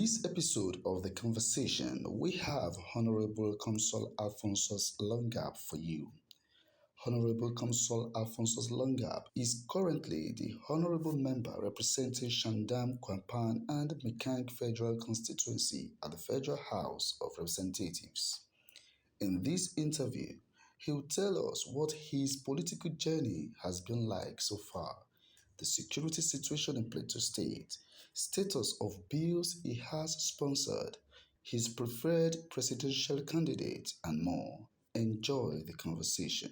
this episode of The Conversation, we have Honorable Komsol Alphonsus Longgap for you. Honorable Komsol Alphonsus Longgap is currently the Honorable Member representing Shendam, Qua'an Pan and Mikang Federal Constituency at the Federal House of Representatives. In this interview, he'll tell us what his political journey has been like so far, the security situation in Plateau State, status of bills he has sponsored, his preferred presidential candidate, and more. Enjoy the conversation.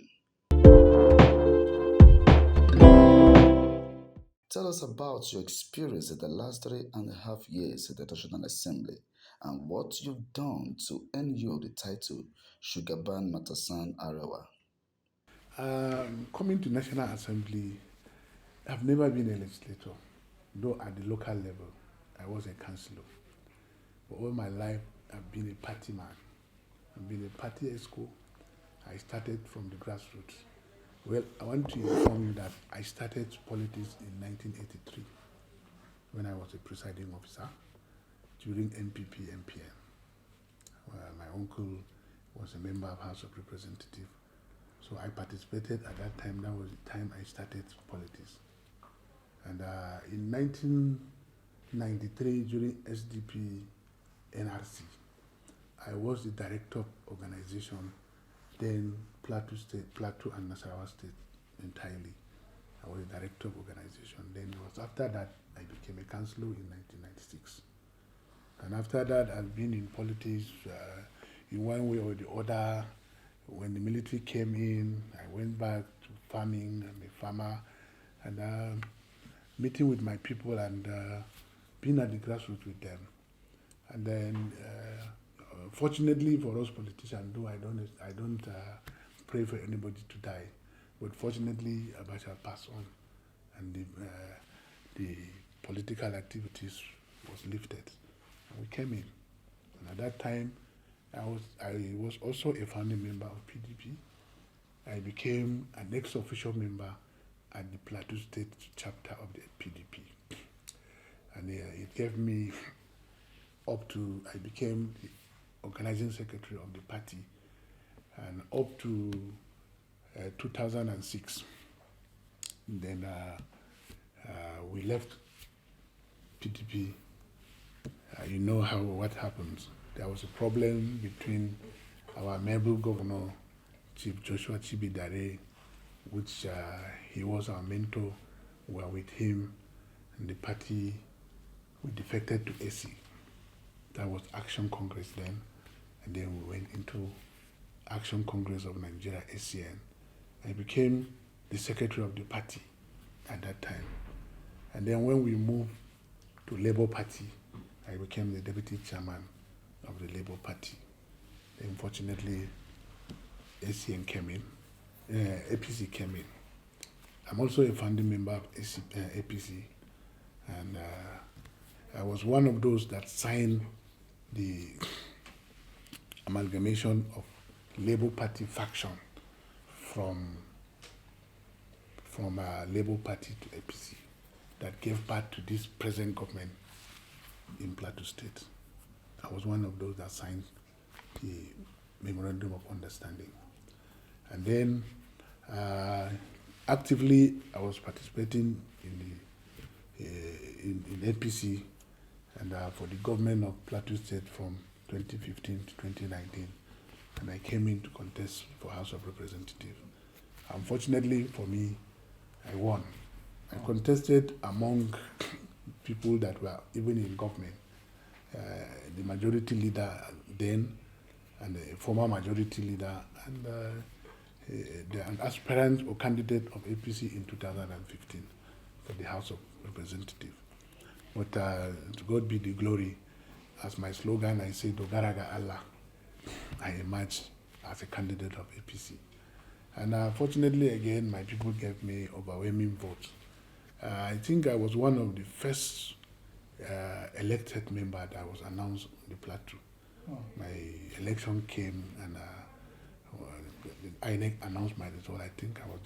Tell us about your experience in the last 3.5 years at the National Assembly and what you've done to earn you the title Shugaban Matasan Arawa. Coming to National Assembly, I've never been a legislator, though at the local level, I was a councillor. But all my life, I've been a party man. I've been a party ESCO. I started from the grassroots. Well, I want to inform you that I started politics in 1983 when I was a presiding officer during NPP MPN. My uncle was a member of House of Representatives. So I participated at that time. That was the time I started politics. And in 1993, during SDP NRC, I was the director of organization, then Plateau State, Plateau and Nasarawa State entirely. I was the director of organization. Then it was after that I became a councillor in 1996. And after that, I've been in politics in one way or the other. When the military came in, I went back to farming. I'm a farmer, and meeting with my people and being at the grassroots with them. And then, fortunately for us politicians, though I don't pray for anybody to die, but fortunately, Abacha passed on, and the political activities was lifted, and we came in. And at that time, I was also a founding member of PDP. I became an ex-official member at the Plateau State chapter of the PDP. And it gave me I became the organizing secretary of the party, and up to 2006. Then we left PDP. You know what happens. There was a problem between our Mabel governor, Chief Joshua Chibidare, which he was our mentor. We were with him, and the party, we defected to AC. That was Action Congress then, and then we went into Action Congress of Nigeria, ACN. I became the secretary of the party at that time. And then when we moved to Labour Party, I became the deputy chairman of the Labour Party. Unfortunately, ACN came in, APC came in. I'm also a founding member of APC, and I was one of those that signed the amalgamation of Labour Party faction from Labour Party to APC that gave birth to this present government in Plateau State. I was one of those that signed the Memorandum of Understanding. And then actively I was participating in APC and for the government of Plateau State from 2015 to 2019. And I came in to contest for House of Representatives. Unfortunately for me, I won. I contested among people that were even in government. The majority leader then, and the former majority leader, and an aspirant or candidate of APC in 2015 for the House of Representatives. But to God be the glory. As my slogan, I say, Dogaraga Allah, I emerged as a candidate of APC. And fortunately, again, my people gave me overwhelming votes. I think I was one of the first elected member that was announced on the Plateau. Oh. My election came and the INEC announced my result. I think I was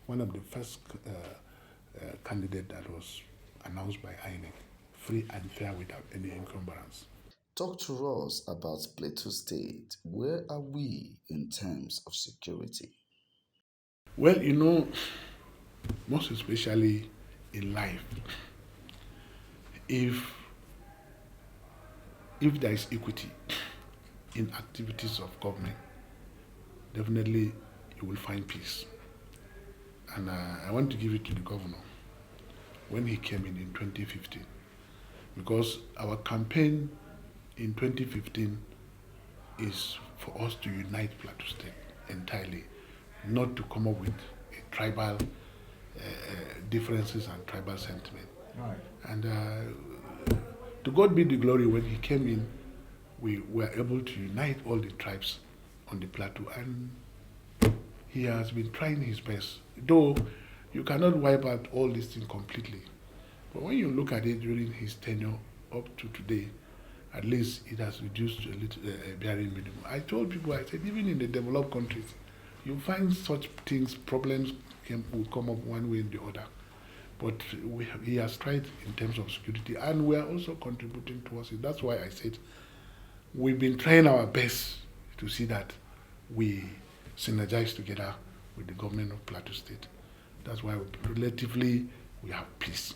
one of the first candidate that was announced by INEC free and fair without any encumbrance. Talk to us about Plateau State. Where are we in terms of security? Well, most especially in life, if if there is equity in activities of government, definitely you will find peace. And I want to give it to the governor when he came in 2015, because our campaign in 2015 is for us to unite Plateau State entirely, not to come up with tribal differences and tribal sentiment. Right. And to God be the glory, when he came in, we were able to unite all the tribes on the plateau, and he has been trying his best. Though you cannot wipe out all these things completely, but when you look at it during his tenure up to today, at least it has reduced to a little barely minimum. I told people, I said, even in the developed countries, you find such things, problems will come up one way and the other. But he has tried in terms of security, and we are also contributing towards it. That's why I said we've been trying our best to see that we synergize together with the government of Plateau State. That's why relatively we have peace.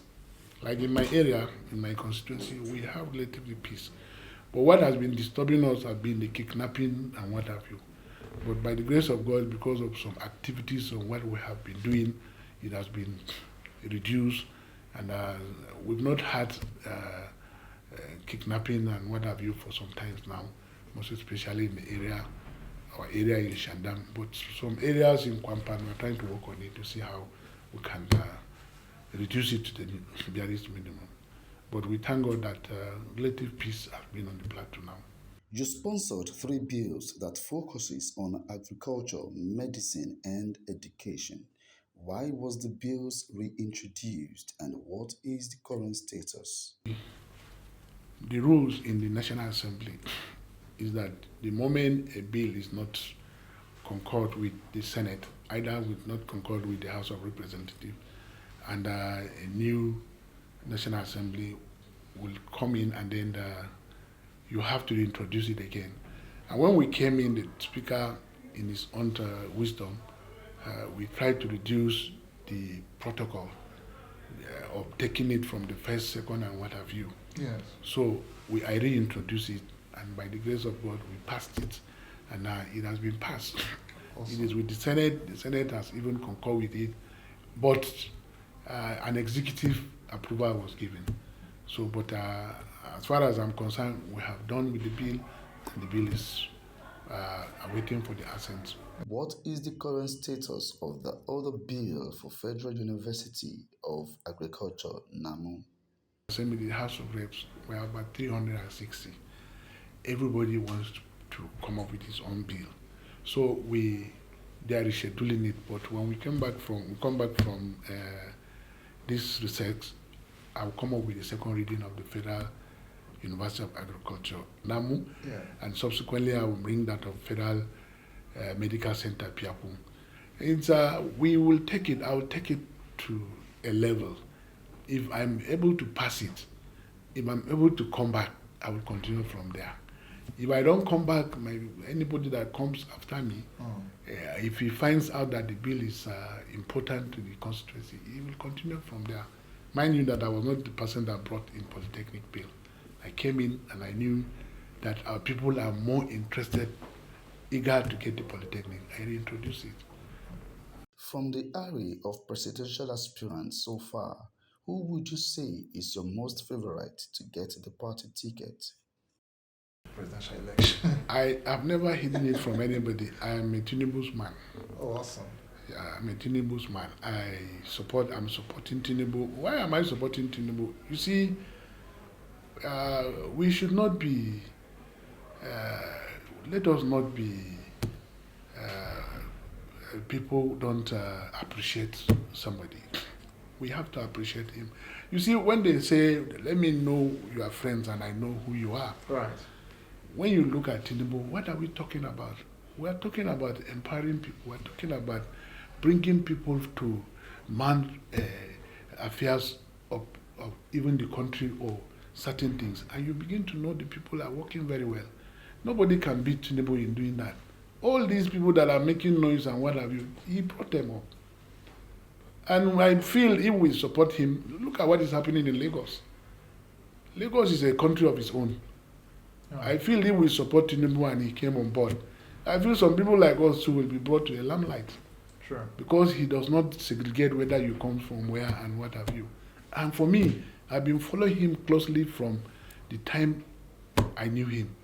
Like in my area, in my constituency, we have relatively peace. But what has been disturbing us has been the kidnapping and what have you. But by the grace of God, because of some activities and what we have been doing, it has been reduced, and we've not had kidnapping and what have you for some time now, most especially in the area, our area in Shendam. But some areas in Qua'an Pan, we're trying to work on it to see how we can reduce it to the barest minimum. But we thank God that relative peace has been on the plateau now. You sponsored 3 bills that focuses on agriculture, medicine, and education. Why was the bills reintroduced, and what is the current status? The rules in the National Assembly is that the moment a bill is not concord with the Senate, either with not concord with the House of Representatives, and a new National Assembly will come in, and then you have to reintroduce it again. And when we came in, the Speaker, in his own wisdom, we tried to reduce the protocol of taking it from the first, second, and what have you. Yes. So I reintroduced it, and by the grace of God, we passed it, and it has been passed. Awesome. It is with the Senate. The Senate has even concurred with it, but an executive approval was given. So, but as far as I'm concerned, we have done with the bill, and the bill is awaiting for the assent. What is the current status of the other bill for Federal University of Agriculture, NAMU? Assembly, the House of Reps, we have about 360. Everybody wants to come up with his own bill. So they are rescheduling it, but when we come back from this research, I'll come up with a second reading of the Federal University of Agriculture, NAMU, and subsequently I will bring that of Federal Medical Center, Piapum. It's we will take it. I will take it to a level. If I'm able to pass it, if I'm able to come back, I will continue from there. If I don't come back, anybody that comes after me, if he finds out that the bill is important to the constituency, he will continue from there. Mind you that I was not the person that brought in Polytechnic bill. I came in and I knew that our people are more interested, eager to get the Polytechnic. I reintroduced it. From the array of presidential aspirants so far, who would you say is your most favorite to get the party ticket? Presidential election. I have never hidden it from anybody. I am a Tinubu's man. Oh, awesome. Yeah, I'm a Tinubu's man. I'm supporting Tinubu. Why am I supporting Tinubu? You see, we should not be, let us not be, people don't appreciate somebody. We have to appreciate him. You see, when they say, let me know you are friends and I know who you are. Right. When you look at Tinubu, what are we talking about? We are talking about empowering people. We are talking about bringing people to man affairs of even the country or certain things, and you begin to know the people are working very well. Nobody can beat Tinubu in doing that. All these people that are making noise and what have you, he brought them up. And I feel if we support him, look at what is happening in Lagos. Lagos is a country of its own. I feel if we support Tinubu and he came on board, I feel some people like us too will be brought to a limelight. True. Because he does not segregate whether you come from where and what have you. And for me, I've been following him closely from the time I knew him.